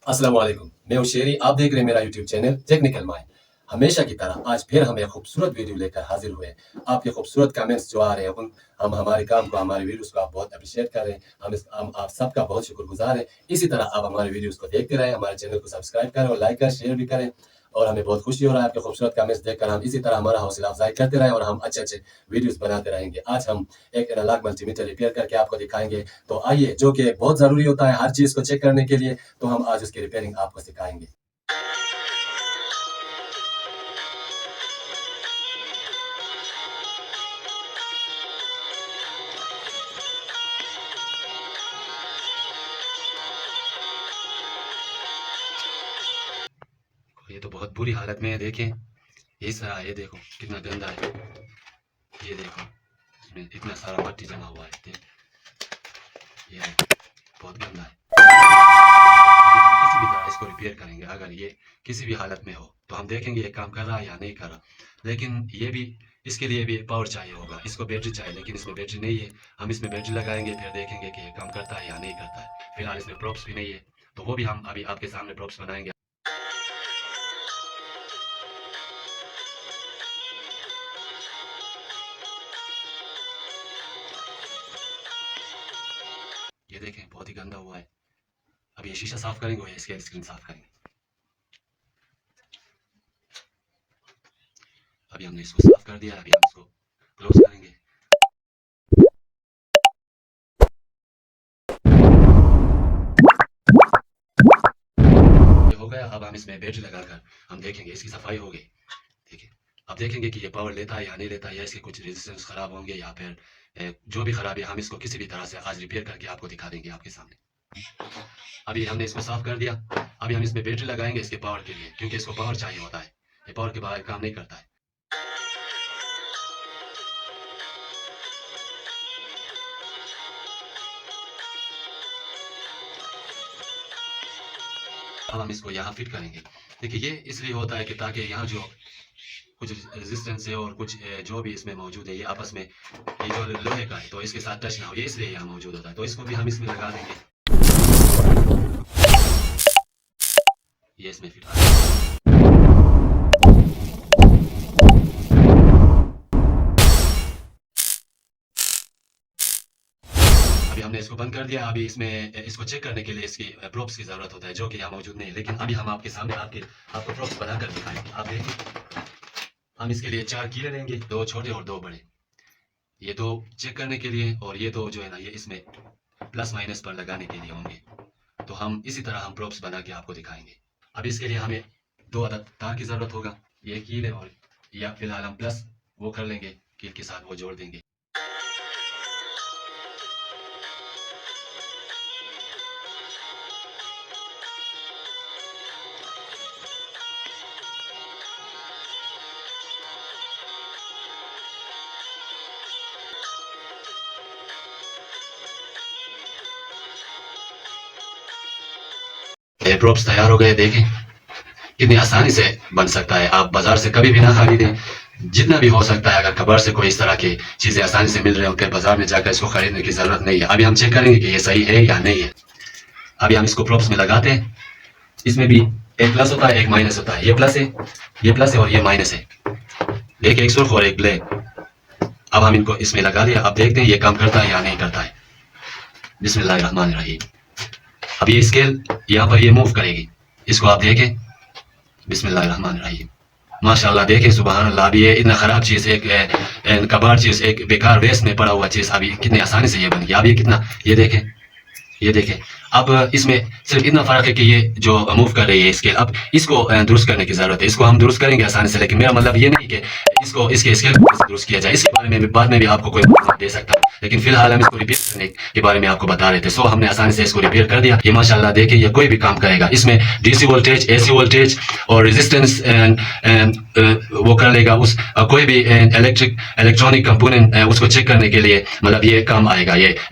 अस्सलाम वालेकुम, मैं हूं शेरी। आप देख रहे हैं मेरा यूट्यूब चैनल टेक्निकल माइंड। हमेशा की तरह आज फिर हम एक खूबसूरत वीडियो लेकर हाजिर हुए हैं। आपके खूबसूरत कमेंट्स जो आ रहे हैं हम हमारे काम को, हमारे वीडियोस को आप बहुत अप्रिशिएट कर रहे हैं। हम आप सबका बहुत शुक्रगुजार हैं। इसी तरह आप हमारे वीडियोस को देखते रहें, हमारे चैनल को सब्सक्राइब करें और लाइक करें, शेयर भी करें। और हमें बहुत खुशी हो रहा है आपके खूबसूरत कमेंट्स देखकर। हम इसी तरह हमारा हौसला अफजाई करते रहें और हम अच्छे अच्छे वीडियोस बनाते रहेंगे। आज हम एक एनालॉग मल्टीमीटर रिपेयर करके आपको दिखाएंगे। तो आइए, जो कि बहुत ज़रूरी होता है हर चीज़ को चेक करने के लिए, तो हम आज उसकी रिपेयरिंग आपको सिखाएंगे। ये तो बहुत बुरी हालत में है, देखें ये सारा, ये देखो कितना गंदा है। ये देखो इसमें इतना सारा मट्टी जमा हुआ है, ये बहुत गंदा है। किसी भी तरह इसको रिपेयर करेंगे। अगर ये किसी भी हालत में हो तो हम देखेंगे ये काम कर रहा है या नहीं कर रहा। लेकिन ये भी, इसके लिए भी पावर चाहिए होगा, इसको बैटरी चाहिए, लेकिन इसमें बैटरी नहीं है। हम इसमें बैटरी लगाएंगे, फिर देखेंगे कि ये काम करता है या नहीं करता है। फिलहाल इसमें प्रॉप्स भी नहीं है, तो वो भी हम अभी आपके सामने प्रॉप्स बनाएंगे। ये देखें बहुत ही गंदा हुआ है। अब ये शीशा साफ करेंगे और इसके स्क्रीन साफ करेंगे। अभी हमने इसको साफ कर दिया, अभी हम इसको क्लोज करेंगे। ये हो गया। अब हम इसमें बैटरी लगाकर हम देखेंगे इसकी सफाई हो गई। देखिए, अब देखेंगे कि ये पावर लेता है या नहीं लेता है, या इसके कुछ रेजिस्टेंस खराब होंगे, या फिर जो भी खराब है हम इसको किसी भी तरह से आज रिपेयर करके आपको दिखा देंगे आपके सामने। अभी हमने इसको साफ कर दिया। अभी हम इसमें बैटरी लगाएंगे इसके पावर के लिए, क्योंकि इसको पावर चाहिए होता है। ये पावर के बगैर काम नहीं करता है। अब हम इसको यहाँ फिट करेंगे। देखिए, ये इसलिए होता है कि ताकि यहाँ जो कुछ रेजिस्टेंस है और कुछ जो भी इसमें मौजूद है, ये आपस में, ये जो लोहे का है तो इसके साथ टच ना हो, ये इसलिए यहाँ मौजूद होता है। तो इसको भी हम इसमें लगा देंगे। ये इसमें फिट आ अभी हमने इसको बंद कर दिया। अभी इसमें इसको चेक करने के लिए इसकी प्रोप्स की जरूरत होता है, जो कि यहाँ मौजूद नहीं है। लेकिन अभी हम आपके सामने आपको प्रोप्स बनाकर दिखाएंगे। आप देखिए, हम इसके लिए 4 कीले लेंगे, 2 छोटे और 2 बड़े। ये 2 चेक करने के लिए, और ये 2 जो है ना, ये इसमें प्लस माइनस पर लगाने के लिए होंगे। तो हम इसी तरह हम प्रोप्स बना के आपको दिखाएंगे। अब इसके लिए हमें 2 अदद तार की जरूरत होगा। ये कील है, और या फिलहाल हम प्लस वो कर लेंगे, कील के साथ वो जोड़ देंगे। प्रोप्स तैयार हो गए। देखें कितनी आसानी से बन सकता है। आप बाजार से कभी भी ना खरीदें, जितना भी हो सकता है। अगर कबाड़ से कोई इस तरह की चीजें आसानी से मिल रही होती है, बाजार में जाकर इसको खरीदने की जरूरत नहीं है। अभी हम चेक करेंगे कि ये सही है या नहीं है। अभी हम इसको प्रोप्स में लगाते हैं। इसमें भी एक प्लस होता है, एक माइनस होता है। ये प्लस है और ये माइनस है। देखिए, एक सुर्ख और एक ब्लैक। अब हम इनको इसमें लगा दिया। अब देखते हैं ये काम करता है या नहीं करता है। बिस्मिल्लाहिर्रहमानिर्रहीम। अब ये स्केल यहाँ पर ये मूव करेगी, इसको आप देखें। बिस्मिल्लाहिर्रहमानिर्रहीम। माशाल्लाह, देखें सुबहान अल्लाह। अभी ये इतना खराब चीज़, एक कबाड़ चीज़, एक बेकार वेस्ट में पड़ा हुआ चीज़ अभी कितनी आसानी से ये बन गया। अब ये कितना, ये देखें। अब इसमें सिर्फ इतना फर्क है कि ये जो मूव कर रही है स्केल, अब इसको दुरुस्त करने की जरूरत है। इसको हम दुरुस्त करेंगे आसानी से, लेकिन मेरा मतलब ये नहीं कि इसको इसके स्केल को दुरुस्त किया जाए। इसके बारे में बाद में भी आपको कोई दे सकता है, लेकिन फिलहाल हम इसको रिपेयर करने के बारे में आपको बता रहे थे। सो हमने आसानी से इसको रिपेयर कर दिया। ये माशाल्लाह देखिए, ये कोई भी काम करेगा। इसमें डीसी वोल्टेज, एसी वोल्टेज और रेजिस्टेंस वो कर लेगा। उस कोई भी इलेक्ट्रॉनिक कंपोनेंट उसको चेक करने के लिए, मतलब ये काम आएगा। ये